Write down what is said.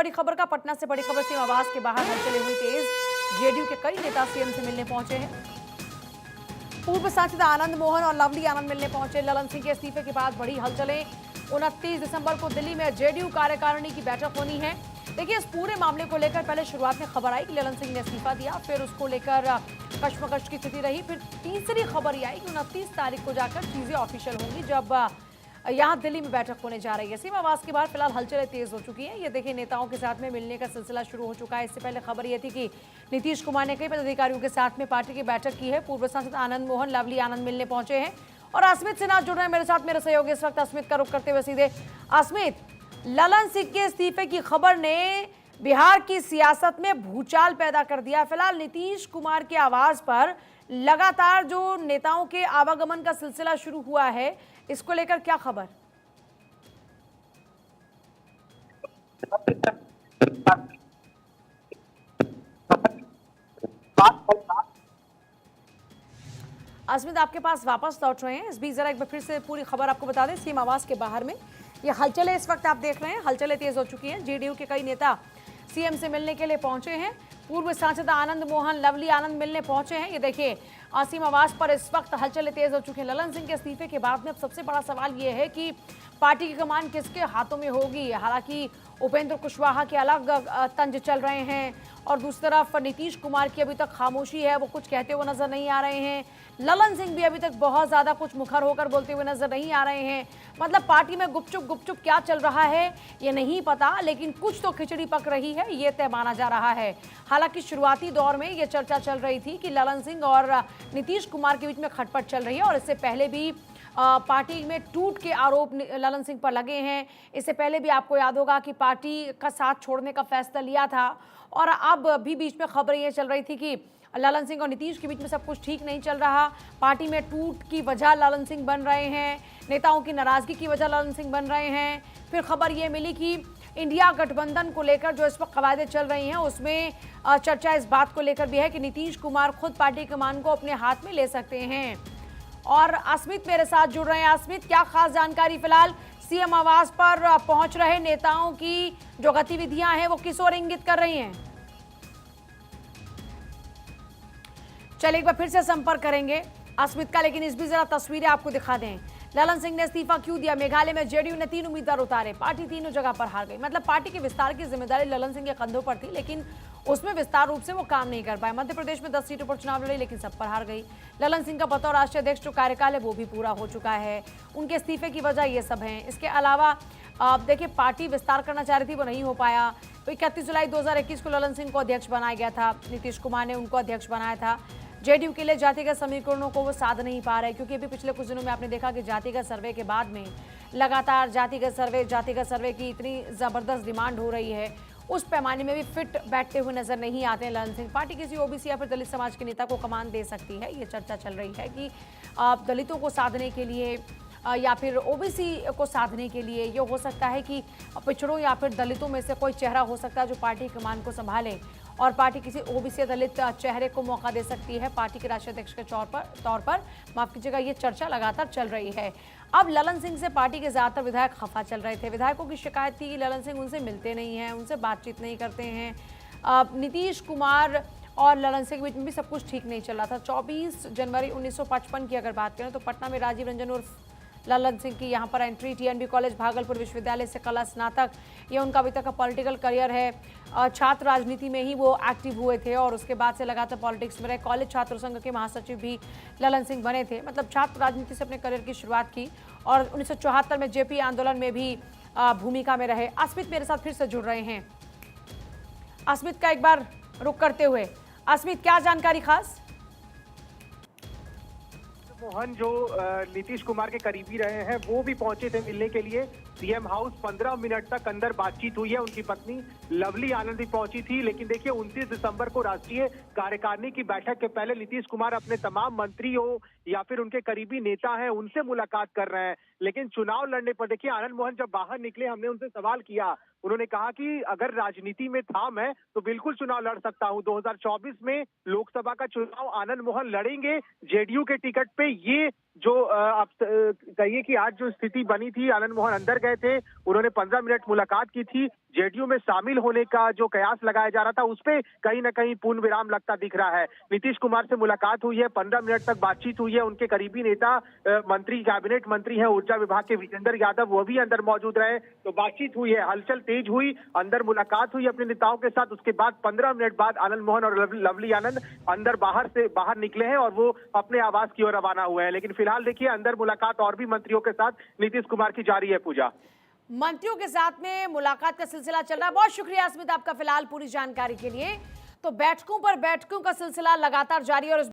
बड़ी खबर का, पटना से बड़ी खबर। सीएम आवास के बाहर हलचलें हुई तेज। जेडीयू के कई नेता सीएम से मिलने पहुंचे हैं। पूर्व सांसद आनंद मोहन और लवली आनंद मिलने पहुंचे। ललन सिंह के इस्तीफे के बाद बड़ी हलचलें। 29 दिसंबर को दिल्ली में जेडीयू कार्यकारिणी की बैठक होनी है। देखिए, इस पूरे मामले को लेकर पहले शुरुआत में खबर आई कि ललन सिंह ने इस्तीफा दिया, फिर उसको लेकर कश्मकश की स्थिति रही। फिर तीसरी खबर ये आई कि 29 तारीख को जाकर चीजें ऑफिशियल होंगी, जब यहाँ दिल्ली में बैठक होने जा रही है। सीएम आवास के बाहर फिलहाल हलचलें तेज हो चुकी हैं। ये देखिए, नेताओं के साथ में मिलने का सिलसिला शुरू हो चुका है। इससे पहले खबर ये थी कि नीतीश कुमार ने कई पदाधिकारियों के साथ में पार्टी की बैठक की है। पूर्व सांसद आनंद मोहन, लवली आनंद मिलने पहुंचे हैं। और अस्मित सिन्हा जुड़ रहे हैं मेरे साथ, मेरे सहयोगी इस वक्त। अस्मित का रुख करते हुए सीधे अस्मित, ललन सिंह के इस्तीफे की खबर ने बिहार की सियासत में भूचाल पैदा कर दिया। फिलहाल नीतीश कुमार के आवास पर लगातार जो नेताओं के आवागमन का सिलसिला शुरू हुआ है, इसको लेकर क्या खबर? अस्मित आपके पास वापस लौट रहे हैं। इस बीच जरा एक बार फिर से पूरी खबर आपको बता दें। सीएम आवास के बाहर में ये हलचलें इस वक्त आप देख रहे हैं, हलचलें तेज हो चुकी हैं। जेडीयू के कई नेता सीएम से मिलने के लिए पहुंचे हैं। पूर्व सांसद आनंद मोहन, लवली आनंद मिलने पहुंचे हैं। ये देखिए, सीएम आवास पर इस वक्त हलचलें तेज हो चुकी हैं। ललन सिंह के इस्तीफे के बाद में अब सबसे बड़ा सवाल ये है कि पार्टी की कमान किसके हाथों में होगी। हालांकि उपेंद्र कुशवाहा के अलग तंज चल रहे हैं और दूसरी तरफ नीतीश कुमार की अभी तक खामोशी है, वो कुछ कहते हुए नजर नहीं आ रहे हैं। ललन सिंह भी अभी तक बहुत ज्यादा कुछ मुखर होकर बोलते हुए नजर नहीं आ रहे हैं। मतलब पार्टी में गुपचुप क्या चल रहा है ये नहीं पता, लेकिन कुछ तो खिचड़ी पक रही है, ये तय माना जा रहा है। हालांकि शुरुआती दौर में ये चर्चा चल रही थी कि ललन सिंह और नीतीश कुमार के बीच में खटपट चल रही है और इससे पहले भी पार्टी में टूट के आरोप ललन सिंह पर लगे हैं। इससे पहले भी आपको याद होगा कि पार्टी का साथ छोड़ने का फैसला लिया था और अब भी बीच में खबरें ये चल रही थी कि ललन सिंह और नीतीश के बीच में सब कुछ ठीक नहीं चल रहा। पार्टी में टूट की वजह ललन सिंह बन रहे हैं, नेताओं की नाराजगी की वजह ललन सिंह बन रहे हैं। फिर खबर ये मिली कि इंडिया गठबंधन को लेकर जो इस वक्त कवायदें चल रही हैं, उसमें चर्चा इस बात को लेकर भी है कि नीतीश कुमार खुद पार्टी कमान को अपने हाथ में ले सकते हैं। और अस्मित मेरे साथ जुड़ रहे हैं। अस्मित, क्या खास जानकारी फिलहाल सीएम आवास पर पहुंच रहे नेताओं की जो गतिविधियां हैं वो किस ओर इंगित कर रही हैं? चलिए एक बार फिर से संपर्क करेंगे अस्मित का, लेकिन इस भी जरा तस्वीरें आपको दिखा दें। ललन सिंह ने इस्तीफा क्यों दिया? मेघालय में जेडीयू ने 3 उम्मीदवार उतारे, पार्टी तीनों जगह पर हार गई। मतलब पार्टी के विस्तार की जिम्मेदारी ललन सिंह के कंधों पर थी, लेकिन उसमें विस्तार रूप से वो काम नहीं कर पाए। मध्य प्रदेश में 10 सीटों पर चुनाव लड़े, लेकिन सब पर हार गई। ललन सिंह का बतौर राष्ट्रीय अध्यक्ष जो कार्यकाल है वो भी पूरा हो चुका है। उनके इस्तीफे की वजह ये सब है। इसके अलावा देखिए, पार्टी विस्तार करना चाह रही थी, वो नहीं हो पाया। तो 31 जुलाई 2021 को ललन सिंह को अध्यक्ष बनाया गया था, नीतीश कुमार ने उनको अध्यक्ष बनाया था। जेडीयू के लिए जातिगत समीकरणों को वो साध नहीं पा रहे, क्योंकि अभी पिछले कुछ दिनों में आपने देखा कि जातिगत सर्वे के बाद में लगातार जातिगत सर्वे की इतनी ज़बरदस्त डिमांड हो रही है, उस पैमाने में भी फिट बैठते हुए नजर नहीं आते हैं ललन सिंह। पार्टी किसी ओबीसी या फिर दलित समाज के नेता को कमान दे सकती है। ये चर्चा चल रही है कि दलितों को साधने के लिए या फिर ओबीसी को साधने के लिए ये हो सकता है कि पिछड़ों या फिर दलितों में से कोई चेहरा हो सकता है जो पार्टी कमान को संभाले और पार्टी किसी ओबीसी दलित चेहरे को मौका दे सकती है पार्टी के राष्ट्रीय अध्यक्ष के तौर पर। माफ कीजिएगा, ये चर्चा लगातार चल रही है। अब ललन सिंह से पार्टी के ज्यादातर विधायक खफा चल रहे थे। विधायकों की शिकायत थी कि ललन सिंह उनसे मिलते नहीं हैं, उनसे बातचीत नहीं करते हैं। नीतीश कुमार और ललन सिंह के बीच में भी सब कुछ ठीक नहीं चल रहा था। 24 जनवरी 1955 की अगर बात करें तो पटना में राजीव रंजन उर्फ ललन सिंह की यहाँ पर एंट्री। टीएनबी कॉलेज भागलपुर विश्वविद्यालय से कला स्नातक, ये उनका अभी तक का पॉलिटिकल करियर है। छात्र राजनीति में ही वो एक्टिव हुए थे और उसके बाद से लगातार पॉलिटिक्स में रहे। कॉलेज छात्र संघ के महासचिव भी ललन सिंह बने थे। मतलब छात्र राजनीति से अपने करियर की शुरुआत की और 1974 में जेपी आंदोलन में भी भूमिका में रहे। अस्मित मेरे साथ फिर से जुड़ रहे हैं। अस्मित का एक बार रुख करते हुए, अस्मित क्या जानकारी खास? मोहन जो नीतीश कुमार के करीबी रहे हैं वो भी पहुंचे थे मिलने के लिए सीएम हाउस। 15 मिनट तक अंदर बातचीत हुई है। उनकी पत्नी लवली आनंद भी पहुंची थी। लेकिन देखिए, 29 दिसंबर को राष्ट्रीय कार्यकारिणी की बैठक के पहले नीतीश कुमार अपने तमाम मंत्रियों या फिर उनके करीबी नेता हैं उनसे मुलाकात कर रहे हैं। लेकिन चुनाव लड़ने पर देखिए, आनंद मोहन जब बाहर निकले, हमने उनसे सवाल किया। उन्होंने कहा कि अगर राजनीति में थाम है तो बिल्कुल चुनाव लड़ सकता हूं। 2024 में लोकसभा का चुनाव आनंद मोहन लड़ेंगे जेडीयू के टिकट पे, ये जो आप कहिए कि आज जो स्थिति बनी थी, आनंद मोहन अंदर गए थे, उन्होंने 15 मिनट मुलाकात की थी। जेडीयू में शामिल होने का जो कयास लगाया जा रहा था, उस पे कहीं ना कहीं पूर्ण विराम लगता दिख रहा है। नीतीश कुमार से मुलाकात हुई है, 15 मिनट तक बातचीत हुई है। उनके करीबी नेता मंत्री, कैबिनेट मंत्री हैं ऊर्जा विभाग के विजेंद्र यादव, वो भी अंदर मौजूद रहे, तो बातचीत हुई है, हलचल तेज हुई, अंदर मुलाकात हुई अपने नेताओं के साथ। उसके बाद 15 मिनट बाद आनंद मोहन और लवली आनंद अंदर बाहर निकले हैं और वो अपने आवास की ओर रवाना हुए हैं। लेकिन फिलहाल देखिए, अंदर मुलाकात और भी मंत्रियों के साथ नीतीश कुमार की जारी है। पूजा, मंत्रियों के साथ में मुलाकात का सिलसिला चल रहा है। बहुत शुक्रिया अस्मित आपका फिलहाल पूरी जानकारी के लिए। तो बैठकों पर बैठकों का सिलसिला लगातार जारी है और